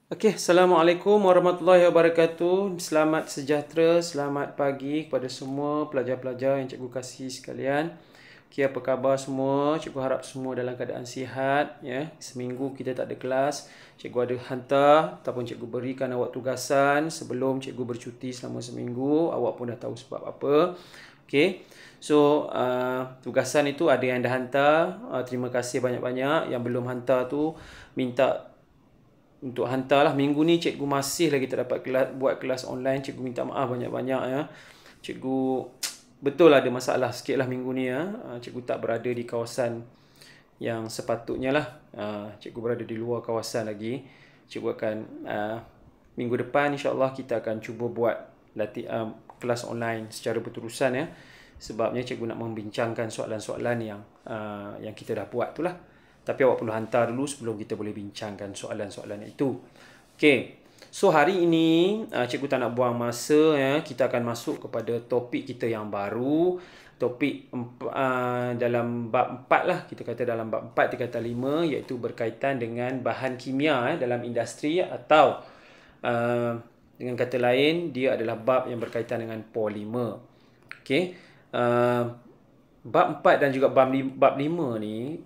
Okey, Assalamualaikum warahmatullahi wabarakatuh. Selamat sejahtera, selamat pagi kepada semua pelajar-pelajar yang cikgu kasih sekalian. Okey, apa khabar semua? Cikgu harap semua dalam keadaan sihat. Ya. Seminggu kita tak ada kelas. Cikgu ada hantar ataupun cikgu berikan awak tugasan sebelum cikgu bercuti selama seminggu. Awak pun dah tahu sebab apa. Okey. So, tugasan itu ada yang dah hantar. Terima kasih banyak-banyak. Yang belum hantar tu minta untuk hantarlah. Minggu ni cikgu masih lagi tak dapat buat kelas online. Cikgu minta maaf banyak-banyak ya. Cikgu betul ada masalah sikit lah minggu ni ya. Cikgu tak berada di kawasan yang sepatutnya lah. Cikgu berada di luar kawasan lagi. Cikgu akan minggu depan insyaAllah kita akan cuba buat kelas online secara berterusan ya. Sebabnya cikgu nak membincangkan soalan-soalan yang kita dah buat tu lah. Tapi awak perlu hantar dulu sebelum kita boleh bincangkan soalan-soalan itu. Okey. So hari ini cikgu tak nak buang masa ya. Kita akan masuk kepada topik kita yang baru. Topik dalam bab 4 lah. Kita kata dalam bab 4 tingkatan 5 iaitu berkaitan dengan bahan kimia dalam industri atau dengan kata lain dia adalah bab yang berkaitan dengan polimer. Okey. Bab 4 dan juga bab 5 ni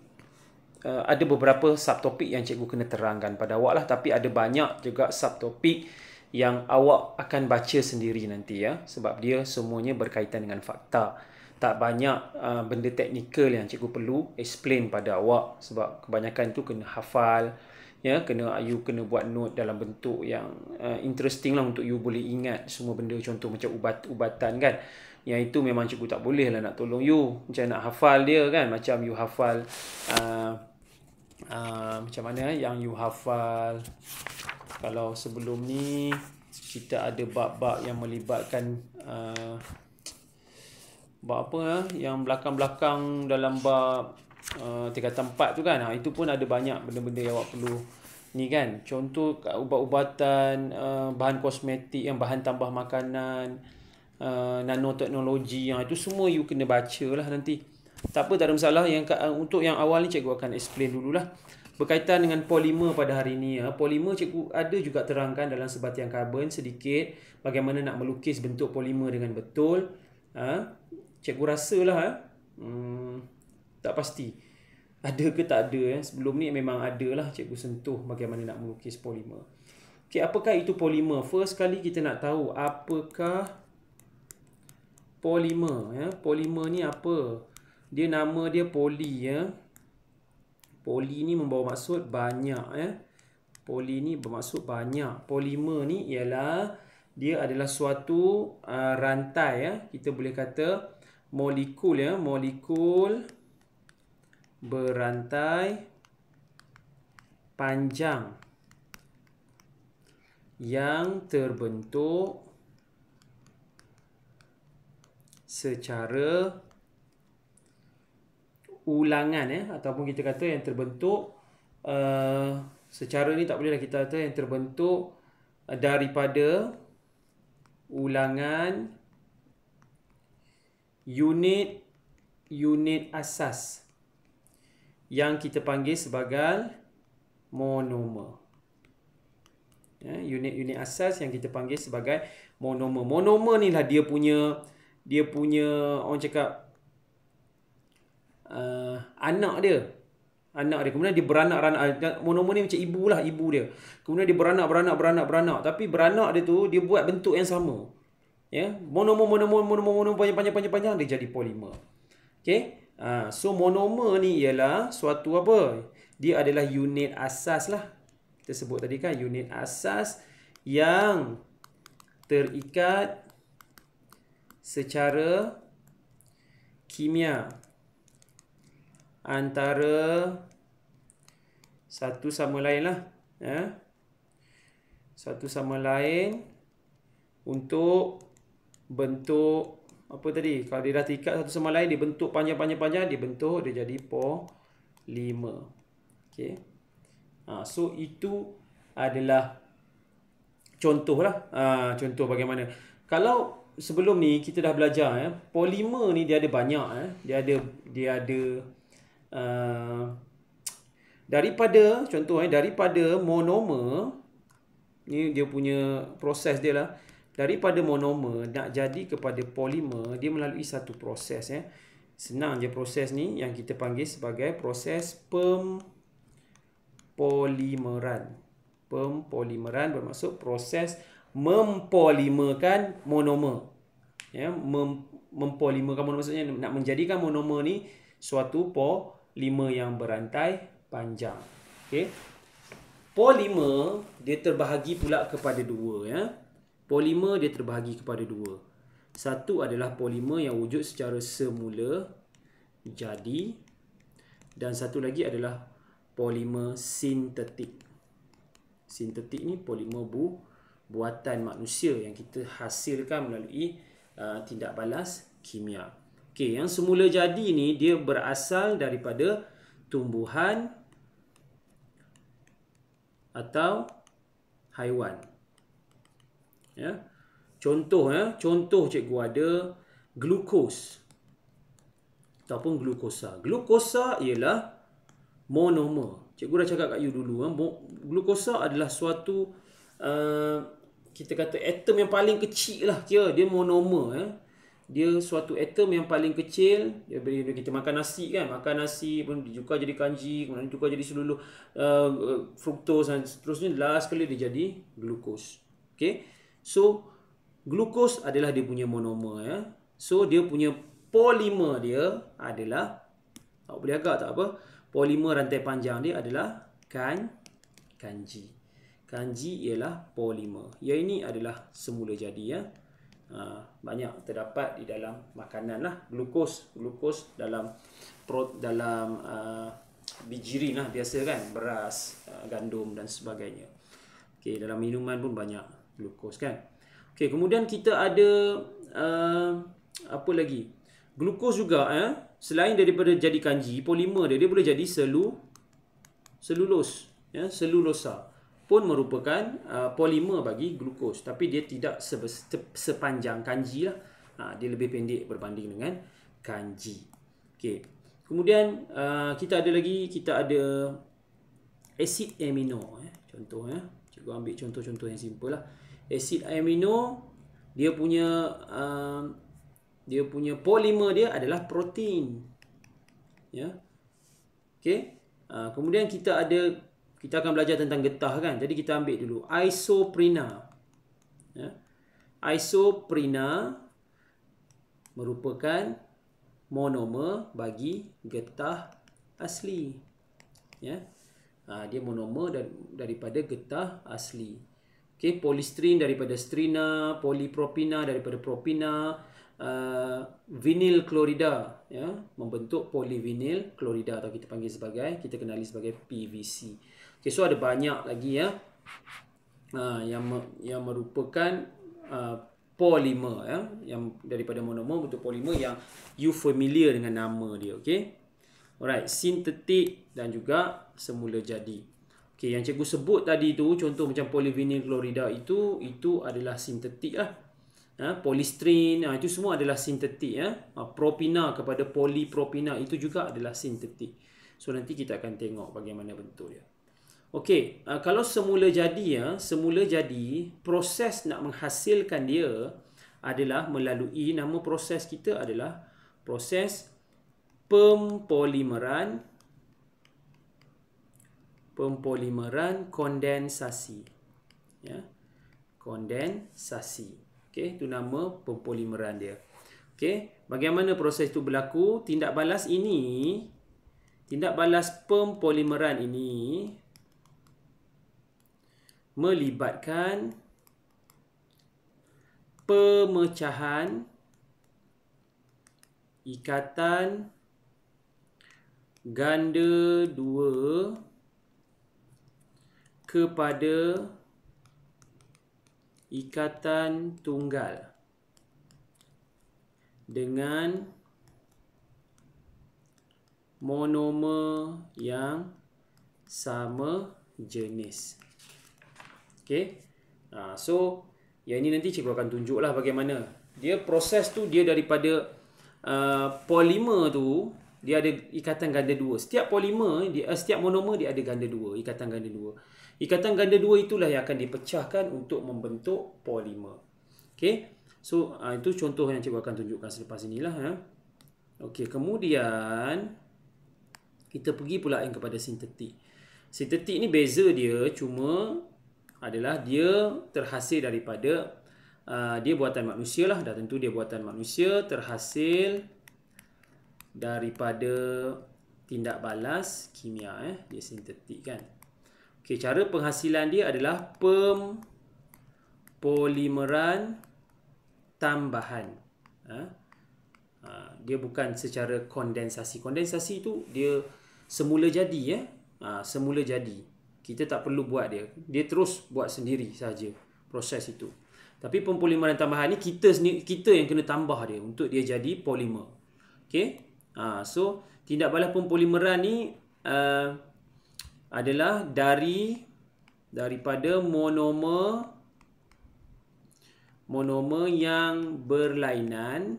ada beberapa subtopik yang cikgu kena terangkan pada awak lah. Tapi ada banyak juga subtopik yang awak akan baca sendiri nanti ya. Sebab dia semuanya berkaitan dengan fakta. Tak banyak benda teknikal yang cikgu perlu explain pada awak. Sebab kebanyakan tu kena hafal. Ya, you kena buat note dalam bentuk yang interesting lah untuk you boleh ingat semua benda. Contoh macam ubat-ubatan kan. Yang itu memang cikgu tak boleh lah nak tolong you. Macam nak hafal dia kan. Macam you hafal macam mana yang you hafal. Kalau sebelum ni kita ada bab-bab yang melibatkan bab apa yang belakang-belakang dalam bab tingkatan 4 tu kan. Itu pun ada banyak benda-benda yang awak perlu ni kan. Contoh ubat-ubatan, bahan kosmetik, yang bahan tambah makanan, nanoteknologi, itu semua you kena baca lah nanti. Tak apa, tak ada masalah. Untuk yang awal ni cikgu akan explain dululah. Berkaitan dengan polimer pada hari ini ya. Polimer cikgu ada juga terangkan dalam sebatian karbon sedikit bagaimana nak melukis bentuk polimer dengan betul. Cikgu rasalah tak pasti ada ke tak ada ya. Sebelum ni memang ada lah cikgu sentuh bagaimana nak melukis polimer. Okey, apakah itu polimer? First kali kita nak tahu apakah polimer ya. Polimer ni apa? Dia nama dia poli ya. Poli ni membawa maksud banyak ya. Poli ni bermaksud banyak. Polimer ni ialah dia adalah suatu rantai ya. Kita boleh kata molekul ya. Molekul berantai panjang yang terbentuk secara ulangan ya, ataupun kita kata yang terbentuk secara ni tak bolehlah kita kata yang terbentuk daripada ulangan unit asas yang kita panggil sebagai monomer ya, unit asas yang kita panggil sebagai monomer. Monomer ni lah dia punya orang cakap anak dia. Kemudian dia beranak. Monomer ni macam ibu dia. Kemudian dia beranak. Tapi beranak dia tu dia buat bentuk yang sama. Ya, monomer panjang dia jadi polimer. Okey. So monomer ni ialah suatu apa? Dia adalah unit asas lah. Kita sebut tadi kan unit asas yang terikat secara kimia antara satu sama lain lah ya. Satu sama lain untuk bentuk apa tadi? Kalau dia dah terikat satu sama lain, dia bentuk panjang, dia bentuk, dia jadi polimer. Okey. So itu adalah contoh lah. Contoh bagaimana. Kalau sebelum ni kita dah belajar ya, polimer ni dia ada banyak ya. Dia ada daripada contoh daripada monomer Ni dia punya proses dia lah. Daripada monomer nak jadi kepada polimer, dia melalui satu proses ya. Senang je proses ni yang kita panggil sebagai proses pempolimeran. Pempolimeran bermaksud proses mempolimerkan monomer. Ya, mempolimerkan monomer maksudnya nak menjadikan monomer ni suatu polimer yang berantai panjang. Okey. Polimer dia terbahagi pula kepada dua ya. Polimer dia terbahagi kepada dua. Satu adalah polimer yang wujud secara semula jadi dan satu lagi adalah polimer sintetik. Sintetik ni polimer buatan manusia yang kita hasilkan melalui tindak balas kimia. Okey, yang semula jadi ni dia berasal daripada tumbuhan atau haiwan. Ya. Contoh cikgu ada glukos ataupun glukosa. Glukosa ialah monomer. Cikgu dah cakap kat you dulu. Glukosa adalah suatu kita kata atom yang paling kecil lah. Kira dia monomer. Dia suatu atom yang paling kecil. Bila kita makan nasi kan. Makan nasi pun ditukar jadi kanji. Kemudian ditukar jadi seluruh fruktos dan seterusnya. Last kali dia jadi glukos. Okay. So, glukos adalah dia punya monomer ya. So, dia punya polimer dia adalah, tak boleh agak tak apa, polimer rantai panjang dia adalah kanji. Kanji ialah polimer. Yang ini adalah semula jadi ya. Banyak terdapat di dalam makanan lah. Glukos dalam bijirin lah biasa kan. Beras, gandum dan sebagainya. Okay, dalam minuman pun banyak glukos kan. Okey, kemudian kita ada apa lagi? Glukos juga selain daripada jadi kanji, polimer dia boleh jadi selulos ya, selulosa pun merupakan polimer bagi glukos, tapi dia tidak sepanjang kanji lah. Dia lebih pendek berbanding dengan kanji. Okey. Kemudian kita ada asid amino contoh cikgu ambil contoh-contoh yang simple lah. Asid amino dia punya polimer dia adalah protein. Ya. Okey. Kemudian kita akan belajar tentang getah kan. Jadi kita ambil dulu isoprena. Ya. Isoprena merupakan monomer bagi getah asli. Ya. Dia monomer daripada getah asli. Okay, polystyrene daripada strina, polipropina daripada propina, vinyl klorida ya, membentuk polyvinyl klorida atau kita kenali sebagai PVC. Okay, so ada banyak lagi ya yang merupakan polimer ya, yang daripada monomer bentuk polimer yang you familiar dengan nama dia. Okay. Alright, sintetik dan juga semula jadi. Okay, yang cikgu sebut tadi tu, contoh macam polyvinyl klorida itu adalah sintetik lah. Polystyrene, itu semua adalah sintetik ya. Propina kepada polipropina itu juga adalah sintetik. So nanti kita akan tengok bagaimana bentuk dia. Okey, kalau semula jadi proses nak menghasilkan dia adalah melalui, nama proses kita adalah proses pempolimeran kondensasi. Ya. Kondensasi. Okey, itu nama pempolimeran dia. Okey, bagaimana proses itu berlaku? Tindak balas pempolimeran ini melibatkan pemecahan ikatan ganda 2 kepada ikatan tunggal dengan monomer yang sama jenis. Okey. So yang ini nanti cikgu akan tunjuklah bagaimana. Dia proses tu dia daripada polimer tu dia ada ikatan ganda 2. Setiap polimer, setiap monomer dia ada ganda 2, ikatan ganda 2. Ikatan ganda 2 itulah yang akan dipecahkan untuk membentuk polimer. Okey. So, itu contoh yang cikgu akan tunjukkan selepas inilah. Okey, kemudian kita pergi pula yang kepada sintetik. Sintetik ni beza dia cuma adalah dia terhasil daripada dia buatan manusia lah. Dah tentu dia buatan manusia, terhasil daripada tindak balas kimia. Dia sintetik kan. Okey, cara penghasilan dia adalah pempolimeran tambahan. Dia bukan secara kondensasi. Kondensasi tu dia semula jadi. Semula jadi. Kita tak perlu buat dia. Dia terus buat sendiri saja proses itu. Tapi pempolimeran tambahan ni kita yang kena tambah dia untuk dia jadi polimer. Okey. So tindak balas pempolimeran ni adalah daripada monomer yang berlainan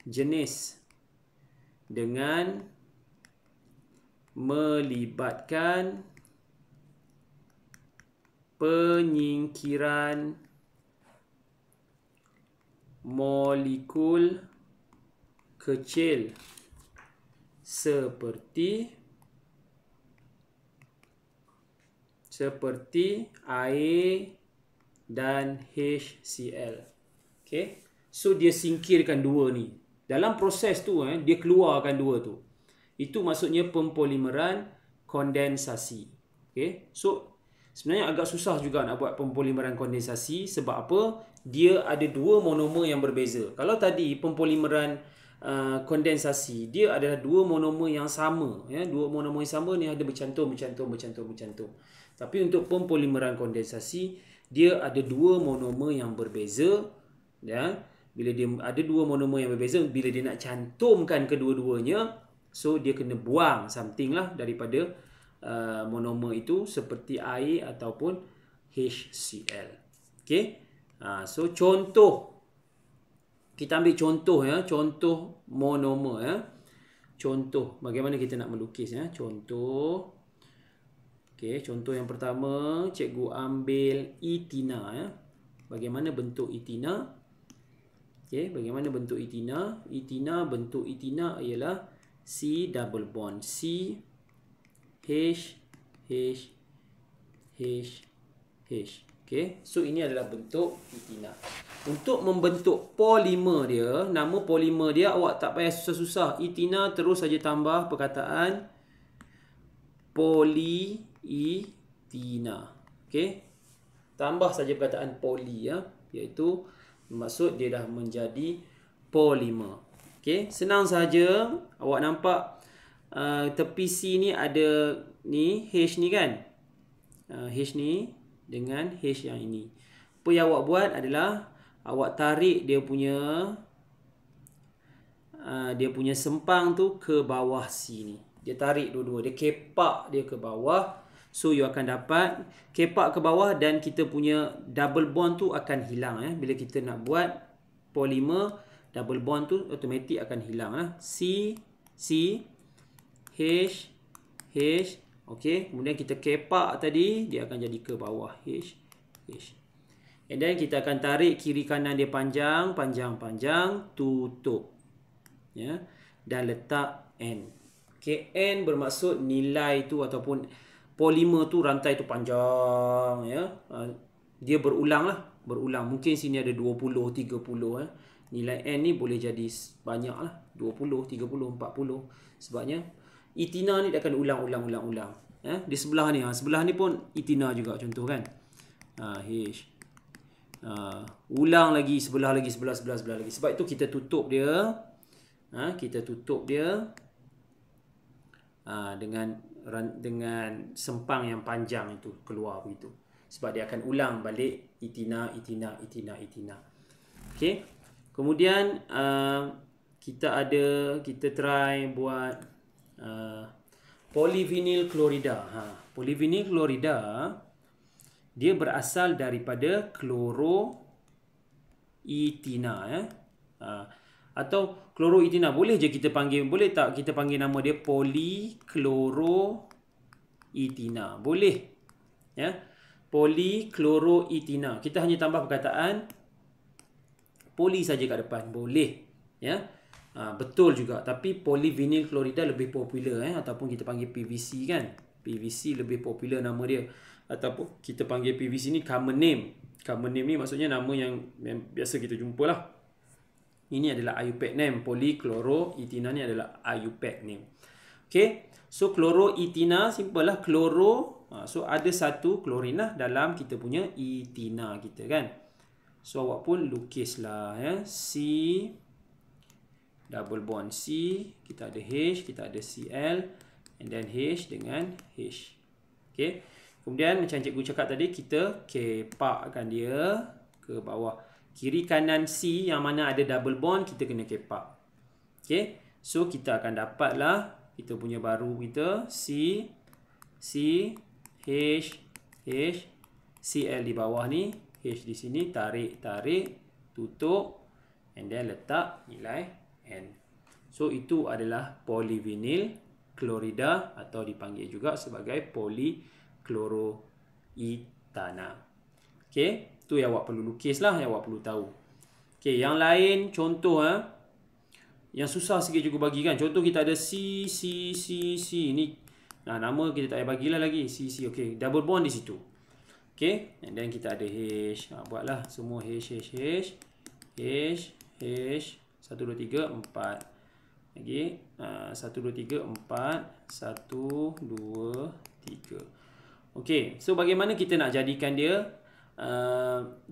jenis dengan melibatkan penyingkiran molekul kecil seperti air dan HCl. Okay. So dia singkirkan dua ni. Dalam proses tu dia keluarkan dua tu. Itu maksudnya pempolimeran kondensasi. Okay. So sebenarnya agak susah juga nak buat pempolimeran kondensasi. Sebab apa? Dia ada dua monomer yang berbeza. Kalau tadi pempolimeran kondensasi, dia adalah dua monomer yang sama. Dua monomer yang sama ni ada bercantum. Tapi untuk pempolimeran kondensasi, dia ada dua monomer yang berbeza. Bila dia ada dua monomer yang berbeza, bila dia nak cantumkan kedua-duanya, so dia kena buang something lah daripada monomer itu, seperti air ataupun HCl. Okay. So contoh, kita ambil contoh contoh monomer Contoh bagaimana kita nak melukis Contoh. Okey, contoh yang pertama, cikgu ambil etina Bagaimana bentuk etina? Okey, bagaimana bentuk etina? Bentuk etina ialah C double bond, C H H H H. Okey, so ini adalah bentuk etina. Untuk membentuk polimer dia, nama polimer dia awak tak payah susah-susah. Etina terus saja tambah perkataan polyetina. Okey. Tambah saja perkataan poly iaitu maksud dia dah menjadi polimer. Okey, senang saja. Awak nampak tepi C ni ada ni H ni kan? H ni dengan H yang ini. Apa yang awak buat adalah awak tarik dia punya sempang tu ke bawah sini. Dia tarik dua-dua, dia kepak dia ke bawah. So you akan dapat kepak ke bawah dan kita punya double bond tu akan hilang Bila kita nak buat polimer, double bond tu automatik akan hilang C H H. Okey, kemudian kita kepak tadi, dia akan jadi ke bawah H H. And then kita akan tarik kiri kanan dia panjang, tutup. Dan letak N. Okay, N bermaksud nilai tu ataupun polimer tu, rantai tu panjang. Dia berulang lah. Mungkin sini ada 20, 30. Nilai N ni boleh jadi banyak lah. 20, 30, 40. Sebabnya etina ni dia akan ulang. Di sebelah ni. Sebelah ni pun etina juga contoh kan. H. Ulang lagi, sebelah lagi. Sebab itu kita tutup dia. Dengan sempang yang panjang itu keluar begitu. Sebab dia akan ulang balik etina. Okey. Kemudian kita try buat polyvinyl klorida. Polyvinyl klorida dia berasal daripada kloroetina Atau kloroetina, boleh je kita panggil, boleh tak kita panggil nama dia polikloroetina? Boleh. Ya. Polikloroetina. Kita hanya tambah perkataan poli saja kat depan. Boleh. Ya. Betul juga. Tapi polyvinyl klorida lebih popular. Ataupun kita panggil PVC kan. PVC lebih popular nama dia. Ataupun kita panggil PVC ni common name. Common name ni maksudnya nama yang biasa kita jumpa lah. Ini adalah IUPAC name. Polikloroetina ni adalah IUPAC name. Okay. So kloroetina simple lah. Kloro. So ada satu klorin lah dalam kita punya etina kita kan. So awak pun lukislah ya. C double bond C, kita ada H, kita ada Cl, and then H dengan H. Okay. Kemudian macam cikgu cakap tadi, kita kepakkan dia ke bawah. Kiri kanan C yang mana ada double bond, kita kena kepak. Okay. So kita akan dapatlah kita punya baru kita C, H, Cl di bawah ni, H di sini, tarik, tutup, and then letak nilai N. So itu adalah polyvinyl klorida atau dipanggil juga sebagai polikloroetana. Okay, tu yang awak perlu lukis lah, yang awak perlu tahu. Okay, yang lain contoh yang susah sikit juga bagi kan. Contoh kita ada C ni. Nama kita tak payah bagilah lagi. C. Okay, double bond di situ. Okay, and then kita ada H. Buatlah semua H. 1, 2, 3, 4. Lagi 1, 2, 3, 4. 1, 2, 3. Okay, so bagaimana kita nak jadikan dia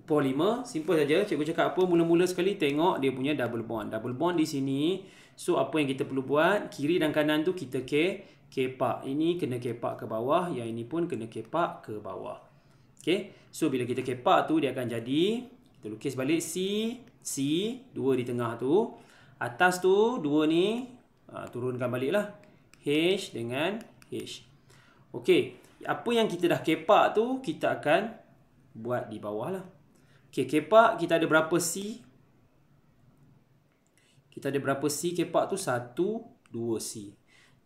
polimer? Simple saja. Cikgu cakap apa? Mula-mula sekali tengok dia punya double bond. Double bond di sini. So apa yang kita perlu buat? Kiri dan kanan tu kita kepak. Ini kena kepak ke bawah. Yang ini pun kena kepak ke bawah. Okay. So bila kita kepak tu dia akan jadi. Kita lukis balik C. 2 di tengah tu. Atas tu 2 ni. Turunkan balik lah. H dengan H. Okay. Apa yang kita dah kepak tu kita akan buat di bawah lah. Okay. Kepak kita ada berapa C? Kita ada berapa C kepak tu? 1, 2 C.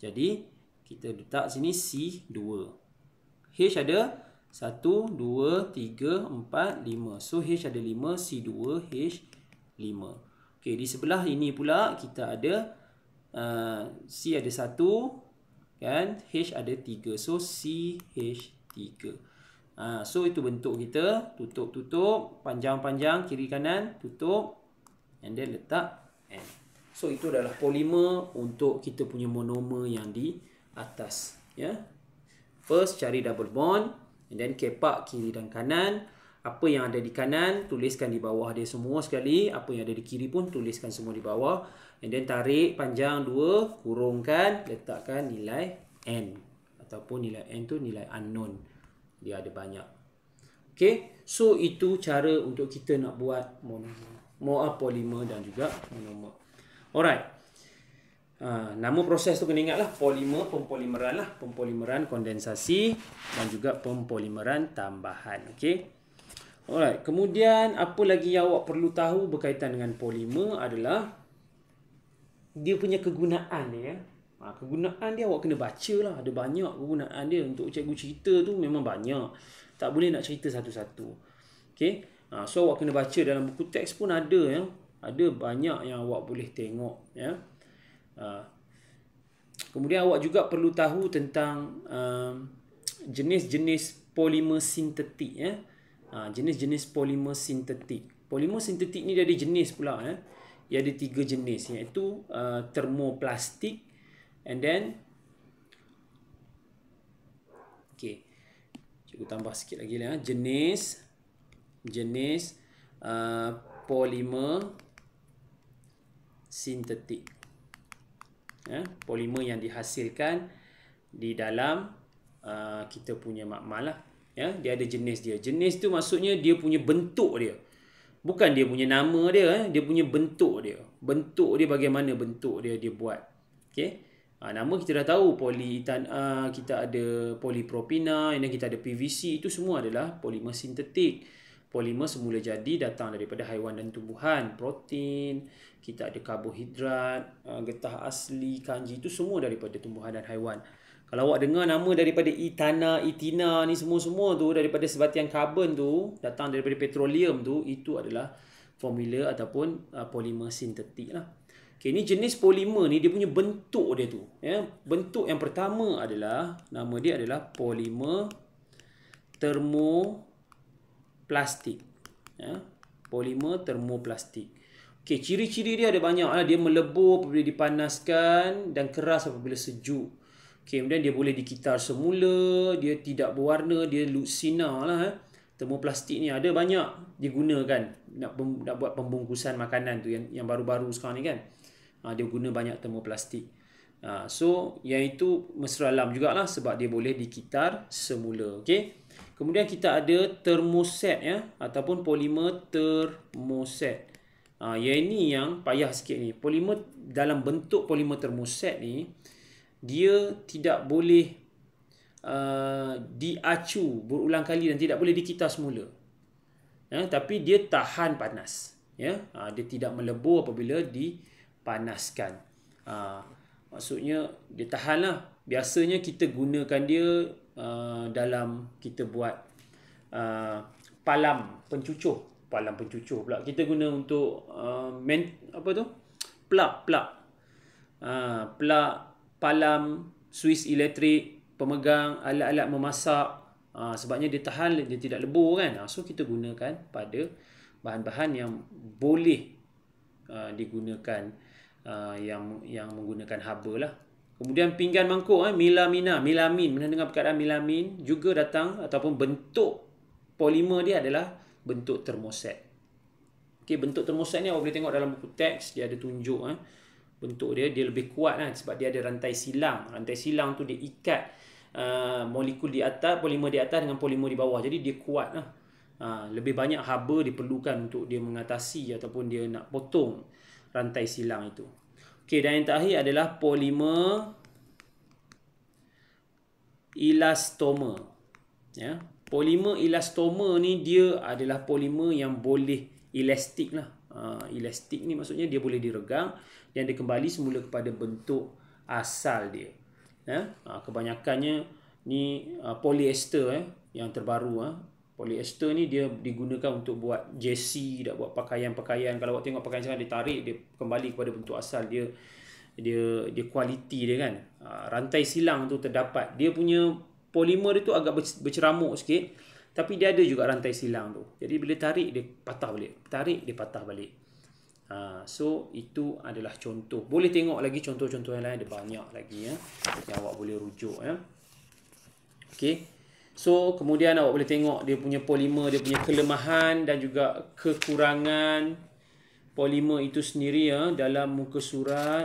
Jadi kita letak sini C2. H ada 1, 2, 3, 4, 5. So H ada 5, C2, H5. Okay, di sebelah ini pula kita ada C ada 1 kan, H ada 3. So CH3. So itu bentuk kita. Tutup, panjang-panjang, kiri kanan, tutup, and then letak N. So itu adalah polimer untuk kita punya monomer yang di atas. Ya. First cari double bond, and then kepak kiri dan kanan. Apa yang ada di kanan tuliskan di bawah dia semua sekali. Apa yang ada di kiri pun tuliskan semua di bawah. And then tarik panjang 2, kurungkan, letakkan nilai N. Ataupun nilai N tu nilai unknown. Dia ada banyak. Okay. So itu cara untuk kita nak buat polimer dan juga monomer. Alright. Nama proses tu kena ingat lah. Polimer, pempolimeran lah. Pempolimeran kondensasi dan juga pempolimeran tambahan. Okay. Alright. Kemudian apa lagi yang awak perlu tahu berkaitan dengan polimer adalah dia punya kegunaan dia. Kegunaan dia awak kena baca lah. Ada banyak kegunaan dia. Untuk cikgu cerita tu memang banyak. Tak boleh nak cerita satu-satu. Okay. So awak kena baca dalam buku teks pun ada ya. Ada banyak yang awak boleh tengok ya. Kemudian awak juga perlu tahu tentang jenis-jenis polimer sintetik ya. Jenis-jenis polimer sintetik. Polimer sintetik ni dia ada jenis pula ya. Dia ada 3 jenis, iaitu termoplastik, and then okey. Cikgu tambah sikit lagi lah jenis polimer sintetik. Polimer yang dihasilkan di dalam kita punya makmal lah. Ya, dia ada jenis dia. Jenis tu maksudnya dia punya bentuk dia. Bukan dia punya nama dia, dia punya bentuk dia. Bentuk dia bagaimana bentuk dia buat. Okey. Nama kita dah tahu, polietan kita ada polipropina, dan kita ada PVC, itu semua adalah polimer sintetik. Polimer semula jadi datang daripada haiwan dan tumbuhan. Protein, kita ada karbohidrat, getah asli, kanji, itu semua daripada tumbuhan dan haiwan. Kalau awak dengar nama daripada ethana, etina ni semua-semua tu daripada sebatian karbon tu, datang daripada petroleum tu, itu adalah formula ataupun polimer sintetik lah. Okay, ni jenis polimer ni dia punya bentuk dia tu. Ya. Bentuk yang pertama adalah, nama dia adalah polimer termoplastik. Ya. Polimer termoplastik. Okay, ciri-ciri dia ada banyak lah. Dia melebur apabila dipanaskan dan keras apabila sejuk. Okay, kemudian dia boleh dikitar semula, dia tidak berwarna, dia sinar lah. Termoplastik ni ada banyak digunakan nak buat pembungkusan makanan tu yang baru-baru sekarang ni kan. Dia guna banyak termoplastik. So yang itu mesra alam jugalah sebab dia boleh dikitar semula. Okay. Kemudian kita ada termoset ya, ataupun polimer termoset. Yang ini yang payah sikit ni. Polimer dalam bentuk polimer termoset ni, dia tidak boleh diacu berulang kali dan tidak boleh dikitar semula. Tapi dia tahan panas. Ya, dia tidak melebur apabila dipanaskan. Maksudnya dia tahan lah. Biasanya kita gunakan dia dalam kita buat palam pencucuh. Palam pencucuh pula. Kita guna untuk plug. Plug, palam, suis elektrik, pemegang, alat-alat memasak. Sebabnya dia tahan, dia tidak lebur kan. So kita gunakan pada bahan-bahan yang boleh digunakan, yang menggunakan haba lah. Kemudian pinggan mangkuk, melamin. Pernah dengar perkataan melamin? Juga datang ataupun bentuk polimer dia adalah bentuk termoset. Okay, bentuk termoset ni awak boleh tengok dalam buku teks, dia ada tunjuk bentuk dia lebih kuat kan, sebab dia ada rantai silang. Rantai silang tu dia ikat molekul di atas, polimer di atas dengan polimer di bawah. Jadi dia kuat lah. Lebih banyak haba diperlukan untuk dia mengatasi ataupun dia nak potong rantai silang itu. Okey, dan yang terakhir adalah polimer elastomer. Ya. Polimer elastomer ni dia adalah polimer yang boleh elastik lah. Elastik ni maksudnya dia boleh diregang dan dia kembali semula kepada bentuk asal dia. Kebanyakannya ni polyester yang terbaru. Polyester ni dia digunakan untuk buat jersey, dah buat pakaian-pakaian. Kalau awak tengok pakaian sekarang dia tarik, dia kembali kepada bentuk asal dia. Dia kualiti dia kan. Rantai silang tu terdapat. Dia punya polimer dia tu agak berceramuk sikit, tapi dia ada juga rantai silang tu. Jadi bila tarik dia patah balik, tarik dia patah balik. So itu adalah contoh. Boleh tengok lagi contoh-contoh yang lain, ada banyak lagi yang awak boleh rujuk Okey. So kemudian awak boleh tengok dia punya polimer, dia punya kelemahan dan juga kekurangan polimer itu sendiri dalam muka surat,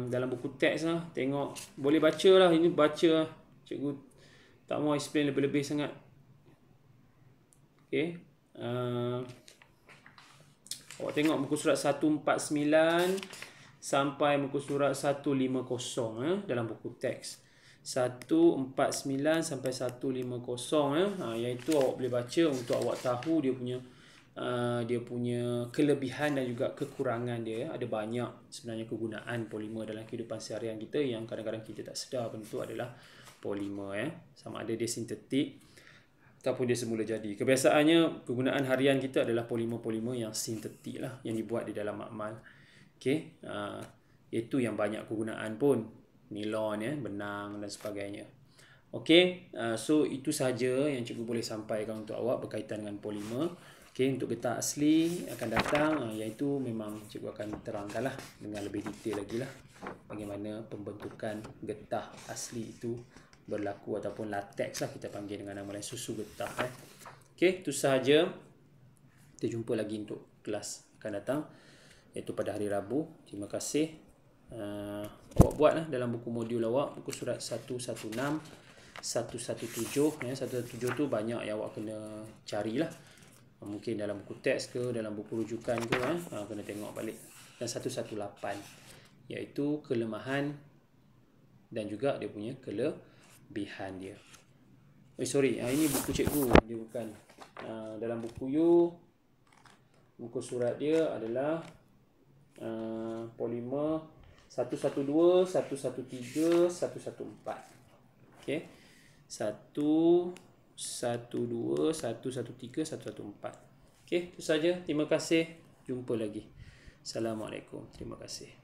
dalam buku teks lah. Tengok, boleh baca lah. Ini baca cikgu tak mau explain lebih-lebih sangat. Okey. Awak tengok muka surat 149 sampai muka surat 150 dalam buku teks. 149 sampai 150 iaitu awak boleh baca untuk awak tahu dia punya kelebihan dan juga kekurangan dia. Ada banyak sebenarnya kegunaan polimer dalam kehidupan seharian kita yang kadang-kadang kita tak sedar pun itu adalah polimer sama ada dia sintetik ataupun dia semula jadi. Kebiasaannya kegunaan harian kita adalah polimer-polimer yang sintetik lah, yang dibuat di dalam makmal. Okey, itu yang banyak kegunaan pun, nilon benang dan sebagainya. Okey, so itu sahaja yang cikgu boleh sampaikan untuk awak berkaitan dengan polimer. Okey, untuk getah asli akan datang, iaitu memang cikgu akan terangkanlah dengan lebih detail lagi lah bagaimana pembentukan getah asli itu berlaku, ataupun latex lah kita panggil dengan nama lain, susu getah. Okey, itu sahaja. Kita jumpa lagi untuk kelas akan datang, iaitu pada hari Rabu. Terima kasih. Awak buatlah dalam buku modul awak, buku surat 116, 117. 117 tu banyak yang awak kena carilah. Mungkin dalam buku teks ke, dalam buku rujukan ke, kena tengok balik. Dan 118, iaitu kelemahan dan juga dia punya kelebihan dia. Sorry, ini buku cikgu, dia bukan. Dalam buku you, muka surat dia adalah polimer 112, 113, 114. Okey. 112, 113, 114. Okey, itu saja. Terima kasih. Jumpa lagi. Assalamualaikum. Terima kasih.